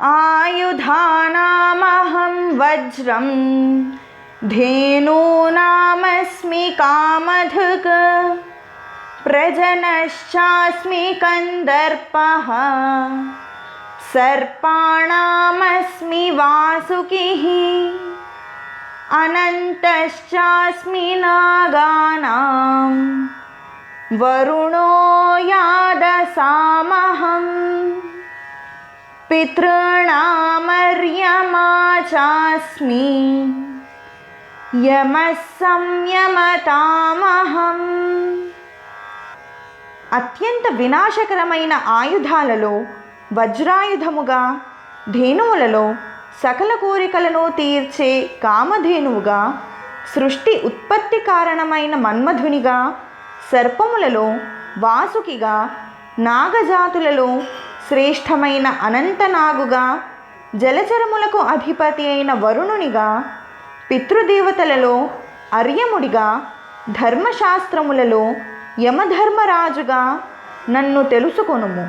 आयुधानामहं वज्रं धेनूनामस्मि कामधुक् प्रजनश्चास्मि कन्दर्पः सर्पाणामस्मि वासुकिः अनन्तश्चास्मि नागानां वरुणो यादसामहं पितॄणामर्यमा चास्मि यमः संयमतामहम्. అత్యంత వినాశకరమైన ఆయుధాలలో వజ్రాయుధముగా, ధేనువులలో సకల కోరికలను తీర్చే కామధేనువుగా, సృష్టి ఉత్పత్తి కారణమైన మన్మధునిగా, సర్పములలో వాసుకిగా, నాగజాతులలో శ్రేష్టమైన అనంతనాగుగా, జలచరములకు అధిపతి అయిన వరుణునిగా, పితృదేవతలలో అర్యముడిగా, ధర్మశాస్త్రములలో యమధర్మరాజుగా నన్ను తెలుసుకొనుము.